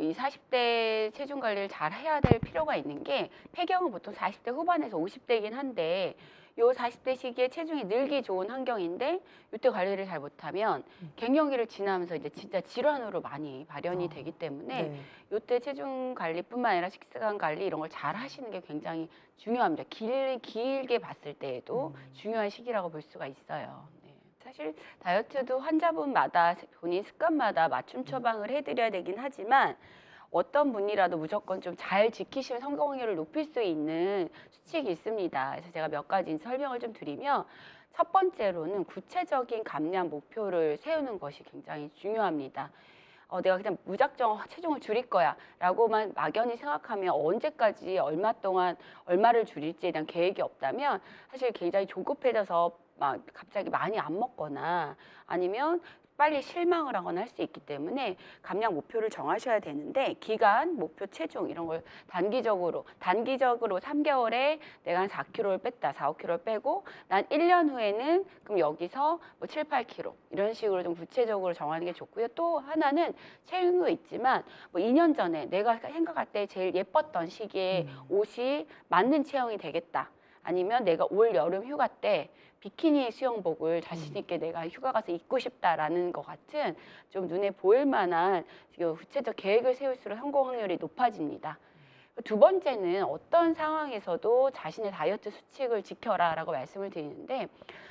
또 이 40대 체중 관리를 잘 해야 될 필요가 있는 게 폐경은 보통 40대 후반에서 50대이긴 한데 요 40대 시기에 체중이 늘기 좋은 환경인데 이때 관리를 잘 못하면 갱년기를 지나면서 이제 진짜 질환으로 많이 발현이 되기 때문에 네. 이때 체중 관리뿐만 아니라 식습관 관리 이런 걸 잘 하시는 게 굉장히 중요합니다. 길게 봤을 때에도 중요한 시기라고 볼 수가 있어요. 네. 사실 다이어트도 환자분마다 본인 습관마다 맞춤 처방을 해드려야 되긴 하지만 어떤 분이라도 무조건 좀 잘 지키시면 성공 확률을 높일 수 있는 수칙이 있습니다. 그래서 제가 몇 가지 설명을 좀 드리면 첫 번째로는 구체적인 감량 목표를 세우는 것이 굉장히 중요합니다. 내가 그냥 무작정 체중을 줄일 거야 라고만 막연히 생각하면 언제까지 얼마 동안 얼마를 줄일지에 대한 계획이 없다면 사실 굉장히 조급해져서 막 갑자기 많이 안 먹거나 아니면 빨리 실망을 하거나 할 수 있기 때문에 감량 목표를 정하셔야 되는데 기간, 목표 체중 이런 걸 단기적으로 3개월에 내가 한 4kg를 뺐다, 4, 5kg를 빼고 난 1년 후에는 그럼 여기서 뭐 7, 8kg 이런 식으로 좀 구체적으로 정하는 게 좋고요. 또 하나는 체형도 있지만 뭐 2년 전에 내가 생각할 때 제일 예뻤던 시기에 옷이 맞는 체형이 되겠다. 아니면 내가 올 여름 휴가 때 비키니 수영복을 자신 있게 내가 휴가 가서 입고 싶다라는 것 같은 좀 눈에 보일 만한 구체적 계획을 세울수록 성공 확률이 높아집니다. 두 번째는 어떤 상황에서도 자신의 다이어트 수칙을 지켜라라고 말씀을 드리는데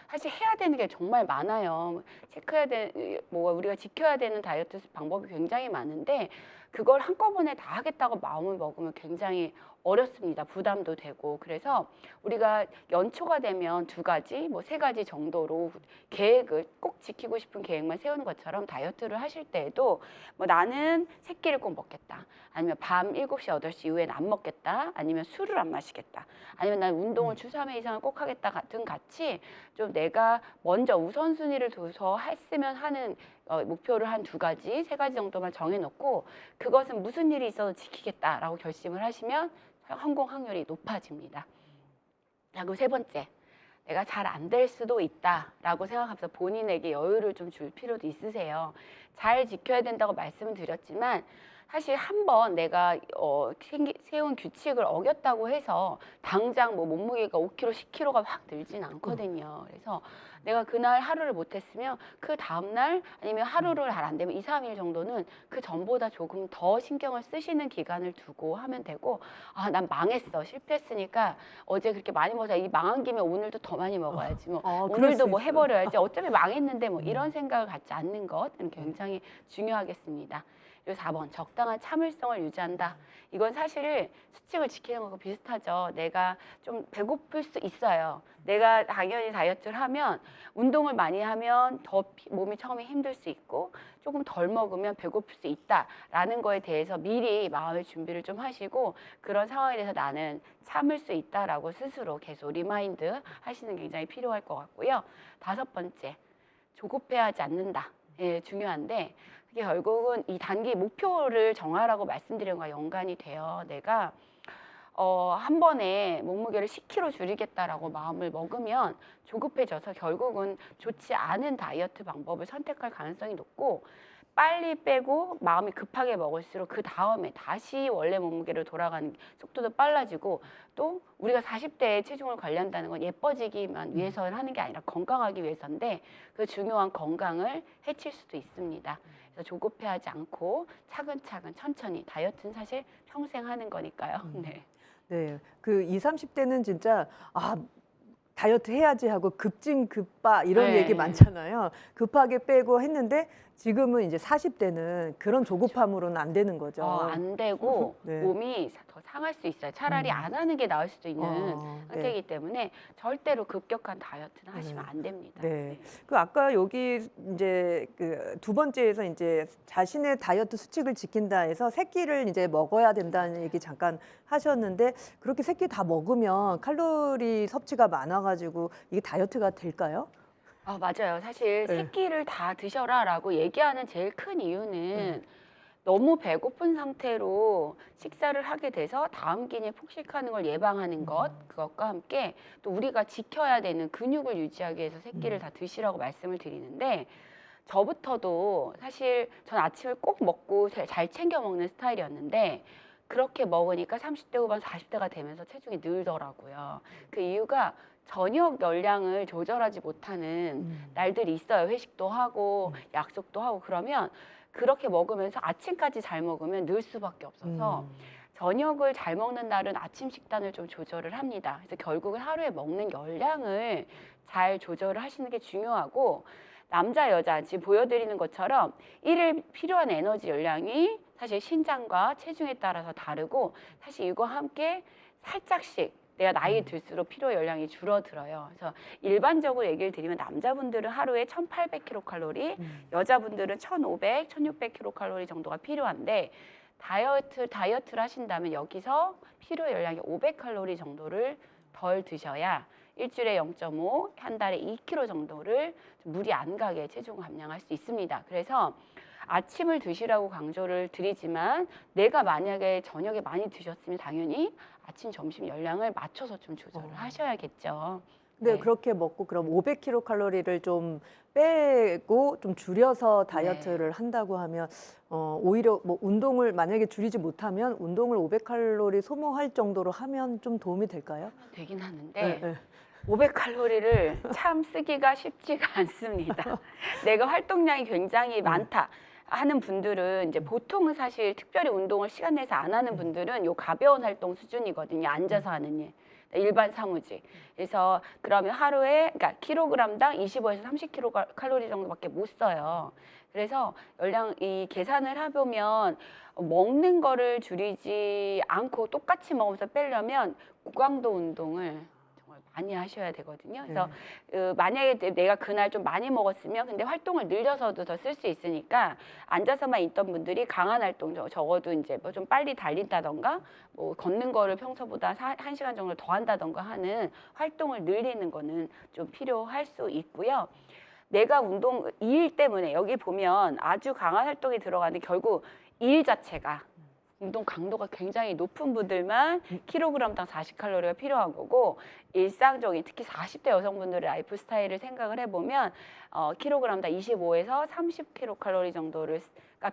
사실 해야 되는 게 정말 많아요. 체크해야 되는 뭐 우리가 지켜야 되는 다이어트 방법이 굉장히 많은데 그걸 한꺼번에 다 하겠다고 마음을 먹으면 굉장히 어렵습니다. 부담도 되고. 그래서 우리가 연초가 되면 2가지, 뭐 3가지 정도로 계획을 꼭 지키고 싶은 계획만 세우는 것처럼 다이어트를 하실 때에도 뭐 나는 3끼를 꼭 먹겠다. 아니면 밤 7시, 8시 이후에는 안 먹겠다. 아니면 술을 안 마시겠다. 아니면 난 운동을 주 3회 이상을 꼭 하겠다 같은 같이 좀 내가 먼저 우선순위를 둬서 했으면 하는 목표를 한 2가지, 3가지 정도만 정해놓고 그것은 무슨 일이 있어도 지키겠다라고 결심을 하시면 성공 확률이 높아집니다. 자, 그리고 세 번째. 내가 잘 안 될 수도 있다라고 생각하면서 본인에게 여유를 좀 줄 필요도 있으세요. 잘 지켜야 된다고 말씀을 드렸지만 사실 한번 내가 세운 규칙을 어겼다고 해서 당장 뭐 몸무게가 5kg, 10kg가 확 늘진 않거든요. 그래서 내가 그날 하루를 못했으면 그 다음날 아니면 하루를 잘 안 되면 2, 3일 정도는 그 전보다 조금 더 신경을 쓰시는 기간을 두고 하면 되고 아, 난 망했어. 실패했으니까 어제 그렇게 많이 먹어서 이 망한 김에 오늘도 더 많이 먹어야지. 뭐 그럴 오늘도 수 뭐 있어요. 해버려야지. 어차피 망했는데 뭐 이런 생각을 갖지 않는 것은 굉장히 중요하겠습니다. 그리고 4번 적당한 참을성을 유지한다. 이건 사실 수칙을 지키는 거하고 비슷하죠. 내가 좀 배고플 수 있어요. 내가 당연히 다이어트를 하면 운동을 많이 하면 더 몸이 처음에 힘들 수 있고 조금 덜 먹으면 배고플 수 있다라는 거에 대해서 미리 마음의 준비를 좀 하시고 그런 상황에 대해서 나는 참을 수 있다라고 스스로 계속 리마인드 하시는 게 굉장히 필요할 것 같고요. 5번째, 조급해하지 않는다. 예, 중요한데 그게 결국은 이 단기 목표를 정하라고 말씀드린 거와 연관이 돼요. 내가 한 번에 몸무게를 10kg 줄이겠다라고 마음을 먹으면 조급해져서 결국은 좋지 않은 다이어트 방법을 선택할 가능성이 높고 빨리 빼고 마음이 급하게 먹을수록 그 다음에 다시 원래 몸무게로 돌아가는 속도도 빨라지고 또 우리가 40대에 체중을 관리한다는 건 예뻐지기만 위해서 하는 게 아니라 건강하기 위해서인데 그 중요한 건강을 해칠 수도 있습니다. 그래서 조급해하지 않고 차근차근 천천히 다이어트는 사실 평생 하는 거니까요. 네. 네. 그 20, 30대는 진짜 다이어트 해야지 하고 급진급파 이런 얘기 네. 많잖아요. 급하게 빼고 했는데 지금은 이제 40대는 그런 그렇죠. 조급함으로는 안 되는 거죠. 안 되고 네. 몸이 더 상할 수 있어요. 차라리 안 하는 게 나을 수도 있는 네. 상태이기 때문에 절대로 급격한 다이어트는 하시면 안 됩니다. 네. 그 아까 여기 이제 그 2번째에서 이제 자신의 다이어트 수칙을 지킨다 해서 3끼를 이제 먹어야 된다는 얘기 잠깐 하셨는데 그렇게 3끼 다 먹으면 칼로리 섭취가 많아가지고 이게 다이어트가 될까요? 맞아요. 사실 네. 3끼를 다 드셔라라고 얘기하는 제일 큰 이유는 너무 배고픈 상태로 식사를 하게 돼서 다음 끼니에 폭식하는 걸 예방하는 것, 그것과 함께 또 우리가 지켜야 되는 근육을 유지하기 위해서 3끼를 다 드시라고 말씀을 드리는데 저부터도 사실 전 아침을 꼭 먹고 잘 챙겨 먹는 스타일이었는데 그렇게 먹으니까 30대 후반 40대가 되면서 체중이 늘더라고요. 그 이유가 저녁 열량을 조절하지 못하는 날들이 있어요. 회식도 하고 약속도 하고 그러면 그렇게 먹으면서 아침까지 잘 먹으면 늘 수밖에 없어서 저녁을 잘 먹는 날은 아침 식단을 좀 조절을 합니다. 그래서 결국은 하루에 먹는 열량을 잘 조절을 하시는 게 중요하고 남자, 여자 지금 보여드리는 것처럼 일일 필요한 에너지 열량이 사실 신장과 체중에 따라서 다르고 사실 이거와 함께 살짝씩 내가 나이 들수록 필요 열량이 줄어들어요. 그래서 일반적으로 얘기를 드리면 남자분들은 하루에 1,800kcal, 여자분들은 1,500, 1,600kcal 정도가 필요한데 다이어트를 하신다면 여기서 필요 열량이 500칼로리 정도를 덜 드셔야 일주일에 0.5, 한 달에 2kg 정도를 무리 안 가게 체중 감량할 수 있습니다. 그래서 아침을 드시라고 강조를 드리지만 내가 만약에 저녁에 많이 드셨으면 당연히 아침, 점심 열량을 맞춰서 좀 조절을 하셔야겠죠. 네, 네. 그렇게 먹고 그럼 500kcal를 좀 빼고 좀 줄여서 다이어트를 한다고 하면 오히려 뭐 운동을 만약에 줄이지 못하면 운동을 500칼로리 소모할 정도로 하면 좀 도움이 될까요? 되긴 하는데 네, 네. 500칼로리를 참 쓰기가 쉽지가 않습니다. 내가 활동량이 굉장히 많다 하는 분들은 이제 보통은 사실 특별히 운동을 시간 내서 안 하는 분들은 요 가벼운 활동 수준이거든요. 앉아서 하는 일. 일반 사무직. 그래서 그러면 하루에 그러니까 킬로그램당 25에서 30kcal 정도밖에 못 써요. 그래서 이 계산을 해보면 먹는 거를 줄이지 않고 똑같이 먹으면서 빼려면 고강도 운동을 정말 많이 하셔야 되거든요. 그래서 만약에 내가 그날 좀 많이 먹었으면 근데 활동을 늘려서도 더 쓸 수 있으니까 앉아서만 있던 분들이 강한 활동 적어도 이제 뭐 좀 빨리 달린다던가 뭐 걷는 거를 평소보다 1시간 정도 더 한다던가 하는 활동을 늘리는 거는 좀 필요할 수 있고요. 내가 일 때문에 여기 보면 아주 강한 활동이 들어가는데 결국 일 자체가 운동 강도가 굉장히 높은 분들만 킬로그램당 40칼로리가 필요한 거고 일상적인 특히 40대 여성분들의 라이프 스타일을 생각을 해보면 킬로그램당 25에서 30kcal 정도가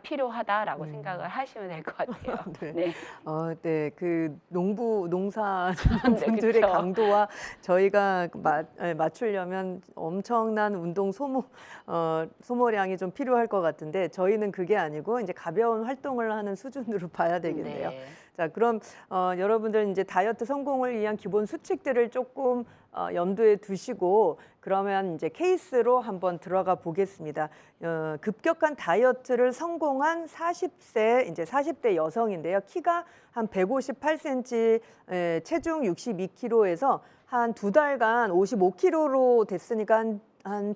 필요하다라고 생각을 하시면 될 것 같아요. 네. 네. 네, 그 농사 네, 분들의 그쵸. 강도와 저희가 맞추려면 엄청난 운동 소모량이 좀 필요할 것 같은데 저희는 그게 아니고 이제 가벼운 활동을 하는 수준으로 봐야 되겠네요. 네. 자, 그럼 여러분들 이제 다이어트 성공을 위한 기본 수칙들을 조금 염두에 두시고 그러면 이제 케이스로 한번 들어가 보겠습니다. 급격한 다이어트를 성공한 40세 이제 40대 여성인데요. 키가 한 158cm, 체중 62kg에서 한 2달간 55kg로 됐으니까 한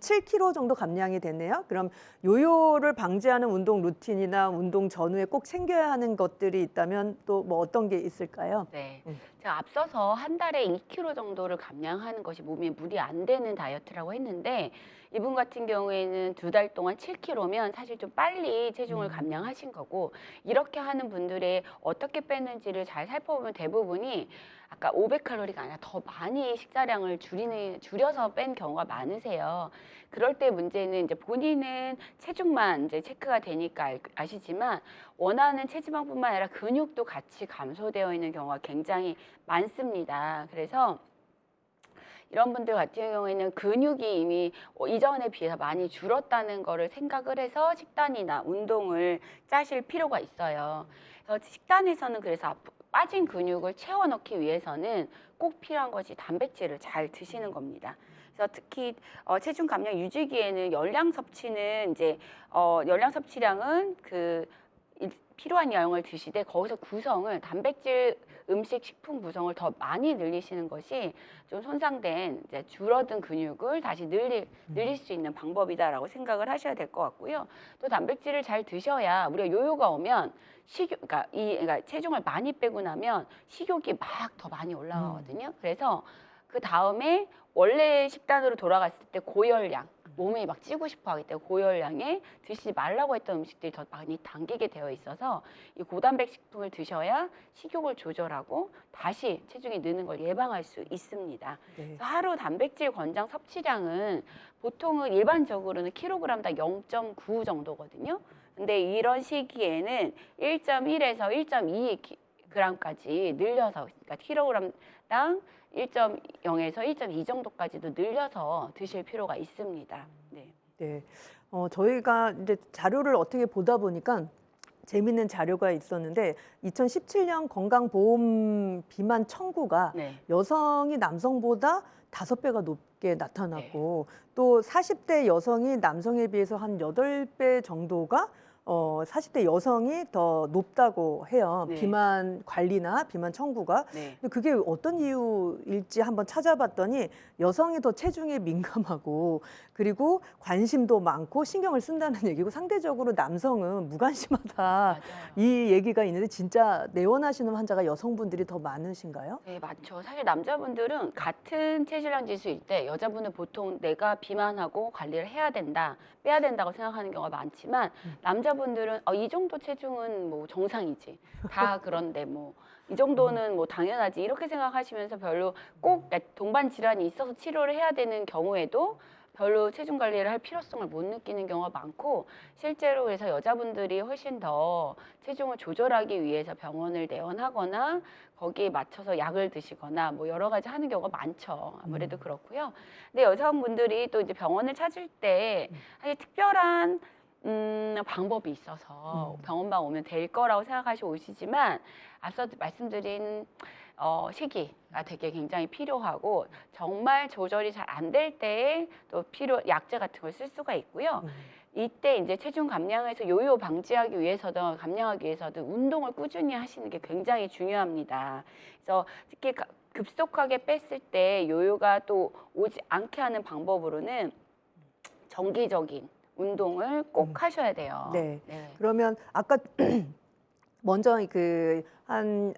7kg 정도 감량이 됐네요. 그럼 요요를 방지하는 운동 루틴이나 운동 전후에 꼭 챙겨야 하는 것들이 있다면 또 뭐 어떤 게 있을까요? 네. 제가 앞서서 한 달에 2kg 정도를 감량하는 것이 몸에 무리 안 되는 다이어트라고 했는데 이분 같은 경우에는 2달 동안 7kg면 사실 좀 빨리 체중을 감량하신 거고 이렇게 하는 분들의 어떻게 빼는지를 잘 살펴보면 대부분이 아까 500칼로리가 아니라 더 많이 식사량을 줄여서 뺀 경우가 많으세요. 그럴 때 문제는 이제 본인은 체중만 이제 체크가 되니까 아시지만 원하는 체지방뿐만 아니라 근육도 같이 감소되어 있는 경우가 굉장히 많습니다. 그래서 이런 분들 같은 경우에는 근육이 이미 이전에 비해서 많이 줄었다는 거를 생각을 해서 식단이나 운동을 짜실 필요가 있어요. 그래서 식단에서는 그래서 빠진 근육을 채워 넣기 위해서는 꼭 필요한 것이 단백질을 잘 드시는 겁니다. 그래서 특히 체중 감량 유지기에는 열량 섭취는 이제 열량 섭취량은 필요한 양을 드시되 거기서 구성을 단백질 음식 식품 구성을 더 많이 늘리시는 것이 좀 손상된 이제 줄어든 근육을 다시 늘릴 수 있는 방법이다라고 생각을 하셔야 될 것 같고요. 또 단백질을 잘 드셔야 우리가 요요가 오면 그러니까 체중을 많이 빼고 나면 식욕이 막 더 많이 올라가거든요. 그래서 그 다음에 원래 식단으로 돌아갔을 때 고열량 몸이 막 찌고 싶어 하기 때문에 고열량에 드시지 말라고 했던 음식들이 더 많이 당기게 되어 있어서 이 고단백 식품을 드셔야 식욕을 조절하고 다시 체중이 느는 걸 예방할 수 있습니다. 네. 그래서 하루 단백질 권장 섭취량은 보통은 일반적으로는 킬로그램당 0.9 정도거든요. 근데 이런 시기에는 1.1에서 1.2g까지 늘려서, 그러니까 킬로그램당 1.0에서 1.2 정도까지도 늘려서 드실 필요가 있습니다. 네. 네. 저희가 이제 자료를 어떻게 보다 보니까 재밌는 자료가 있었는데 2017년 건강보험 비만 청구가 네. 여성이 남성보다 5배가 높게 나타났고 또 40대 여성이 남성에 비해서 한 8배 정도가 40대 여성이 더 높다고 해요. 네. 비만 관리나 비만 청구가. 네. 근데 그게 어떤 이유일지 한번 찾아봤더니 여성이 더 체중에 민감하고 그리고 관심도 많고 신경을 쓴다는 얘기고 상대적으로 남성은 무관심하다. 맞아요. 이 얘기가 있는데 진짜 내원하시는 환자가 여성분들이 더 많으신가요? 네, 맞죠. 사실 남자분들은 같은 체질량 지수일 때 여자분은 보통 내가 비만하고 관리를 해야 된다, 빼야 된다고 생각하는 경우가 많지만 남자분들은 이 정도 체중은 뭐 정상이지. 다 그런데 뭐 이 정도는 뭐 당연하지. 이렇게 생각하시면서 별로 꼭 동반 질환이 있어서 치료를 해야 되는 경우에도 별로 체중 관리를 할 필요성을 못 느끼는 경우가 많고 실제로 그래서 여자분들이 훨씬 더 체중을 조절하기 위해서 병원을 내원하거나 거기에 맞춰서 약을 드시거나 뭐 여러 가지 하는 경우가 많죠. 아무래도 그렇고요. 근데 여성분들이 또 이제 병원을 찾을 때 사실 특별한 방법이 있어서 병원만 오면 될 거라고 생각하시고 오시지만 앞서 말씀드린 시기가 되게 굉장히 필요하고 정말 조절이 잘 안 될 때에 또 약제 같은 걸 쓸 수가 있고요. 이때 이제 체중 감량에서 요요 방지하기 위해서든 감량하기 위해서든 운동을 꾸준히 하시는 게 굉장히 중요합니다. 그래서 특히 급속하게 뺐을 때 요요가 또 오지 않게 하는 방법으로는 정기적인 운동을 꼭 하셔야 돼요. 네. 네. 그러면 아까 먼저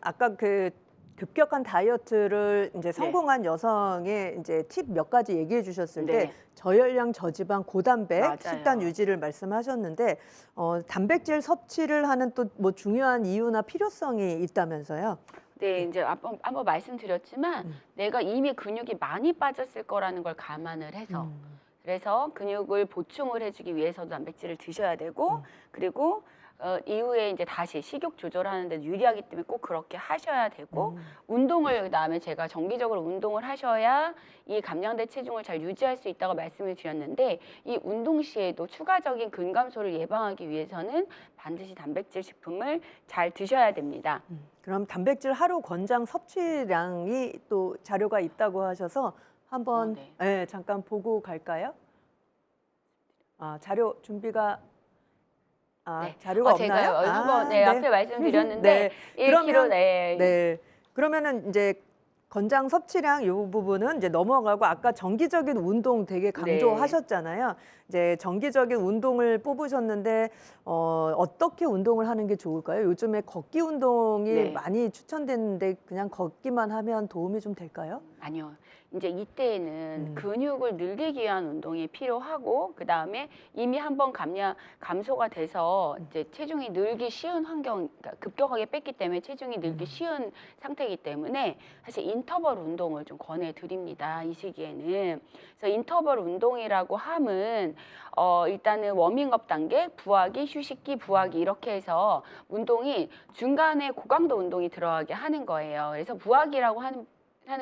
아까 그 급격한 다이어트를 이제 성공한 여성의 이제 팁 몇 가지 얘기해 주셨을 때 네. 저열량, 저지방, 고단백 맞아요. 식단 유지를 말씀하셨는데 단백질 섭취를 하는 또 뭐 중요한 이유나 필요성이 있다면서요? 네, 이제 한번 말씀드렸지만 내가 이미 근육이 많이 빠졌을 거라는 걸 감안을 해서 그래서 근육을 보충을 해주기 위해서도 단백질을 드셔야 되고 그리고 이후에 이제 다시 식욕 조절하는 데 유리하기 때문에 꼭 그렇게 하셔야 되고 운동을 그다음에 제가 정기적으로 운동을 하셔야 이 감량된 체중을 잘 유지할 수 있다고 말씀을 드렸는데 이 운동 시에도 추가적인 근감소를 예방하기 위해서는 반드시 단백질 식품을 잘 드셔야 됩니다. 그럼 단백질 하루 권장 섭취량이 또 자료가 있다고 하셔서 한번 네. 네, 잠깐 보고 갈까요? 자료 준비가 네. 자료가 제가 없나요? 한번 네. 앞에 말씀드렸는데 네. 1kg 네. 그러면은 이제 권장 섭취량 이 부분은 이제 넘어가고 아까 정기적인 운동 되게 강조하셨잖아요. 이제 정기적인 운동을 뽑으셨는데 어떻게 운동을 하는 게 좋을까요? 요즘에 걷기 운동이 많이 추천되는데 그냥 걷기만 하면 도움이 좀 될까요? 아니요. 이제 이때에는 근육을 늘리기 위한 운동이 필요하고 그다음에 이미 한번 감소가 돼서 이제 체중이 늘기 쉬운 환경, 그러니까 급격하게 뺐기 때문에 체중이 늘기 쉬운 상태이기 때문에 사실 인터벌 운동을 좀 권해드립니다. 이 시기에는. 그래서 인터벌 운동이라고 함은 일단은 워밍업 단계, 부하기, 휴식기, 부하기 이렇게 해서 운동이 중간에 고강도 운동이 들어가게 하는 거예요. 그래서 부하기라고 하는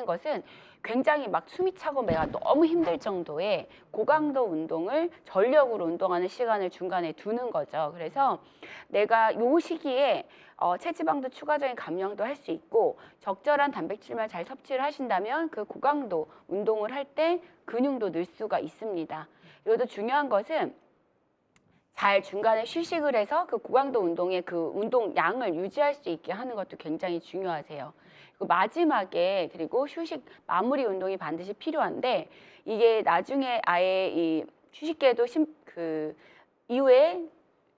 것은 굉장히 막 숨이 차고 내가 너무 힘들 정도의 고강도 운동을 전력으로 운동하는 시간을 중간에 두는 거죠. 그래서 내가 요 시기에 체지방도 추가적인 감량도 할 수 있고 적절한 단백질만 잘 섭취를 하신다면 그 고강도 운동을 할 때 근육도 늘 수가 있습니다. 이것도 중요한 것은 잘 중간에 휴식을 해서 그 고강도 운동의 그 운동 양을 유지할 수 있게 하는 것도 굉장히 중요하세요. 그리고 마지막에 그리고 휴식 마무리 운동이 반드시 필요한데 이게 나중에 아예 이 휴식계도 그 이후에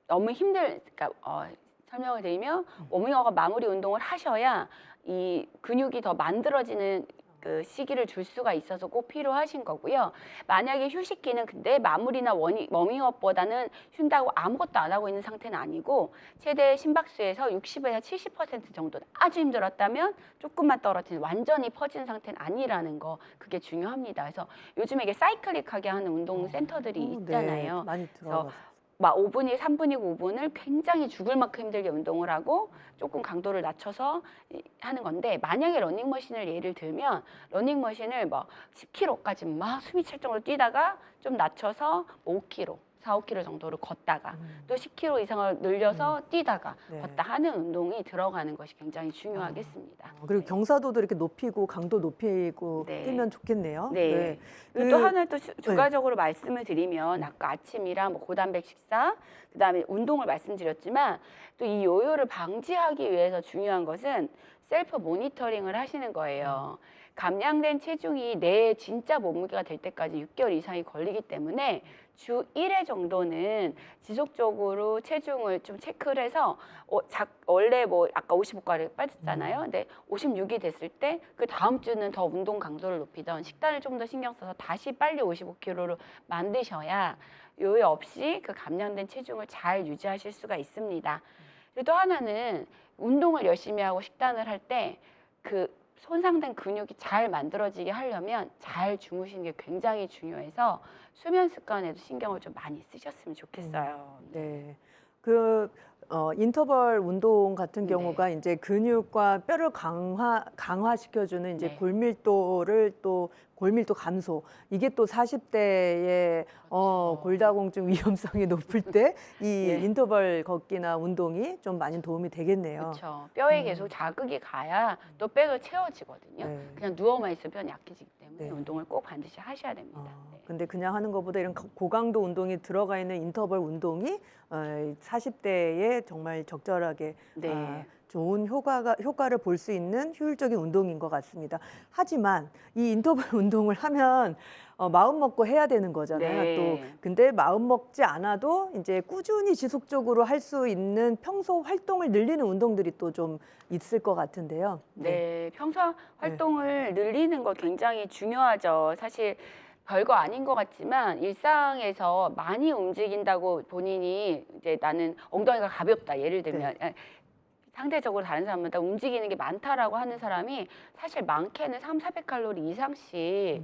너무 그러니까 설명을 드리면 워밍업과 마무리 운동을 하셔야 이 근육이 더 만들어지는 그 시기를 줄 수가 있어서 꼭 필요하신 거고요. 만약에 휴식기는 근데 마무리나 워밍업보다는 쉰다고 아무것도 안 하고 있는 상태는 아니고 최대 심박수에서 60에서 70% 정도 아주 힘들었다면 조금만 떨어지는 완전히 퍼진 상태는 아니라는 거 그게 중요합니다. 그래서 요즘에 이게 사이클릭하게 하는 운동 센터들이 있잖아요. 네, 많이 그래서 들어봤어요. 막 5분이 3분이고 5분을 굉장히 죽을 만큼 힘들게 운동을 하고 조금 강도를 낮춰서 하는 건데 만약에 러닝머신을 예를 들면 러닝머신을 뭐 10km까지 막 숨이 찰 정도로 뛰다가 좀 낮춰서 5km, 4, 5km 정도를 걷다가 또 10km 이상을 늘려서 뛰다가 네. 걷다 하는 운동이 들어가는 것이 굉장히 중요하겠습니다. 그리고 네. 경사도도 이렇게 높이고 강도 높이고 네. 뛰면 좋겠네요. 네. 그리고 그- 또 하나 또 추가적으로 말씀을 드리면 네. 아까 아침이랑 뭐 고단백 식사, 그다음에 운동을 말씀드렸지만 또 이 요요를 방지하기 위해서 중요한 것은 셀프 모니터링을 하시는 거예요. 감량된 체중이 내 진짜 몸무게가 될 때까지 6개월 이상이 걸리기 때문에 주 1회 정도는 지속적으로 체중을 좀 체크를 해서 원래 뭐 아까 55kg 빠졌잖아요. 근데 56이 됐을 때 그 다음 주는 더 운동 강도를 높이던 식단을 좀 더 신경 써서 다시 빨리 55kg로 만드셔야 요요 없이 그 감량된 체중을 잘 유지하실 수가 있습니다. 그리고 또 하나는 운동을 열심히 하고 식단을 할 때 그 손상된 근육이 잘 만들어지게 하려면 잘 주무시는 게 굉장히 중요해서 수면 습관에도 신경을 좀 많이 쓰셨으면 좋겠어요. 네. 인터벌 운동 같은 네. 경우가 이제 근육과 뼈를 강화시켜주는 이제 네. 골밀도 감소. 이게 또 40대에 그렇죠. 골다공증 위험성이 높을 때 이 네. 인터벌 걷기나 운동이 좀 많이 도움이 되겠네요. 그렇죠. 뼈에 계속 자극이 가야 또 뼈가 채워지거든요. 네. 그냥 누워만 있으면 뼈는 약해지기 때문에 네. 운동을 꼭 반드시 하셔야 됩니다. 네. 근데 그냥 하는 것보다 이런 고강도 운동이 들어가 있는 인터벌 운동이 40대에 정말 적절하게 네. 좋은 효과를 볼 수 있는 효율적인 운동인 것 같습니다. 하지만 이 인터벌 운동을 하면 마음 먹고 해야 되는 거잖아요. 네. 또 근데 마음 먹지 않아도 이제 꾸준히 지속적으로 할 수 있는 평소 활동을 늘리는 운동들이 또 좀 있을 것 같은데요. 네, 평소 활동을 늘리는 거 굉장히 중요하죠. 사실 별거 아닌 것 같지만 일상에서 많이 움직인다고 본인이 이제 나는 엉덩이가 가볍다. 예를 들면 상대적으로 다른 사람보다 움직이는 게 많다라고 하는 사람이 사실 많게는 300-400칼로리 이상씩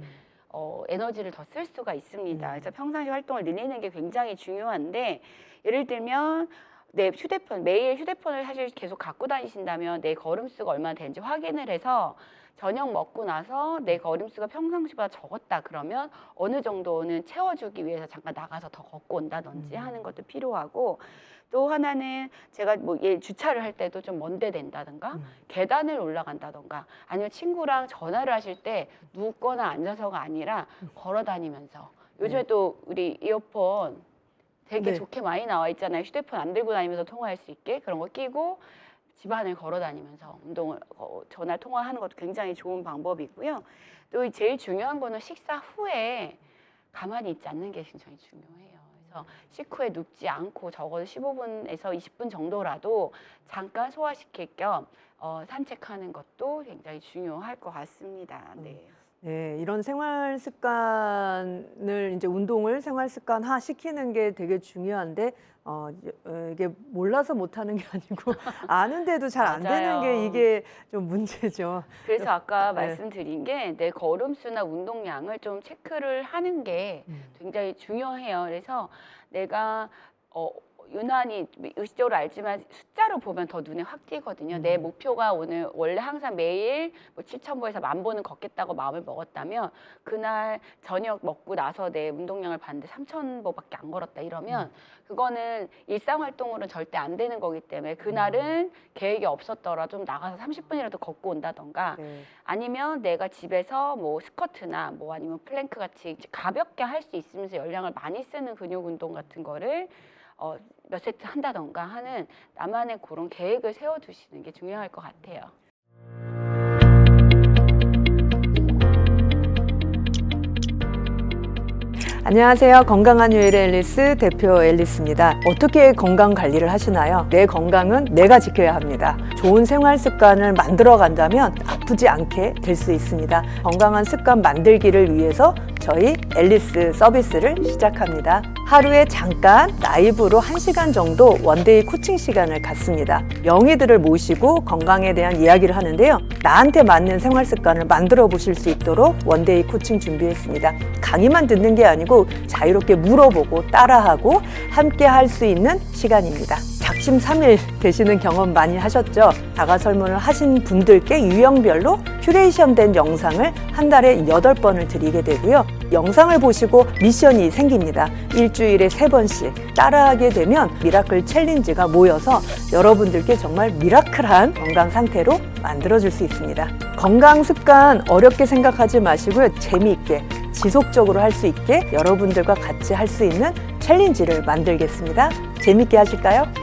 에너지를 더 쓸 수가 있습니다. 그래서 평상시 활동을 늘리는 게 굉장히 중요한데 예를 들면 내 휴대폰, 매일 휴대폰을 사실 계속 갖고 다니신다면 내 걸음수가 얼마나 되는지 확인을 해서 저녁 먹고 나서 내 걸음수가 평상시보다 적었다 그러면 어느 정도는 채워주기 위해서 잠깐 나가서 더 걷고 온다든지 하는 것도 필요하고 또 하나는 제가 뭐 주차를 할 때도 좀 먼데 된다든가 계단을 올라간다든가 아니면 친구랑 전화를 하실 때 눕거나 앉아서가 아니라 걸어 다니면서 요즘에 또 우리 이어폰 되게 네. 좋게 많이 나와 있잖아요. 휴대폰 안 들고 다니면서 통화할 수 있게 그런 거 끼고 집안을 걸어 다니면서 전화 통화하는 것도 굉장히 좋은 방법이고요. 또 제일 중요한 거는 식사 후에 가만히 있지 않는 게 굉장히 중요해요. 그래서 식후에 눕지 않고 적어도 15분에서 20분 정도라도 잠깐 소화시킬 겸 산책하는 것도 굉장히 중요할 것 같습니다. 네. 네, 이런 생활 습관을 이제 운동을 생활 습관화 시키는 게 되게 중요한데 이게 몰라서 못하는 게 아니고 아는데도 잘 안 되는 게 맞아요. 이게 좀 문제죠. 그래서 아까 네. 말씀드린 게 내 걸음수나 운동량을 좀 체크를 하는 게 굉장히 중요해요. 그래서 내가 유난히 의식적으로 알지만 숫자로 보면 더 눈에 확 띄거든요. 내 목표가 오늘 원래 항상 매일 뭐 7,000보에서 10,000보는 걷겠다고 마음을 먹었다면 그날 저녁 먹고 나서 내 운동량을 봤는데 3,000보밖에 안 걸었다 이러면 그거는 일상활동으로는 절대 안 되는 거기 때문에 그날은 계획이 없었더라도 좀 나가서 30분이라도 걷고 온다던가 네. 아니면 내가 집에서 뭐 스쿼트나 뭐 아니면 플랭크 같이 가볍게 할 수 있으면서 열량을 많이 쓰는 근육 운동 같은 거를 몇 세트 한다던가 하는 나만의 그런 계획을 세워두시는 게 중요할 것 같아요. 안녕하세요. 건강한 요일의 앨리스 대표 앨리스입니다. 어떻게 건강 관리를 하시나요? 내 건강은 내가 지켜야 합니다. 좋은 생활 습관을 만들어 간다면 아프지 않게 될 수 있습니다. 건강한 습관 만들기를 위해서 저희 앨리스 서비스를 시작합니다. 하루에 잠깐 라이브로 1시간 정도 원데이 코칭 시간을 갖습니다. 명의들을 모시고 건강에 대한 이야기를 하는데요. 나한테 맞는 생활 습관을 만들어 보실 수 있도록 원데이 코칭 준비했습니다. 강의만 듣는 게 아니고 자유롭게 물어보고 따라하고 함께 할 수 있는 시간입니다. 작심삼일 되시는 경험 많이 하셨죠? 자가 설문을 하신 분들께 유형별로 큐레이션된 영상을 한 달에 8번을 드리게 되고요. 영상을 보시고 미션이 생깁니다. 일주일에 3번씩 따라하게 되면 미라클 챌린지가 모여서 여러분들께 정말 미라클한 건강 상태로 만들어줄 수 있습니다. 건강 습관 어렵게 생각하지 마시고요. 재미있게 지속적으로 할 수 있게 여러분들과 같이 할 수 있는 챌린지를 만들겠습니다. 재미있게 하실까요?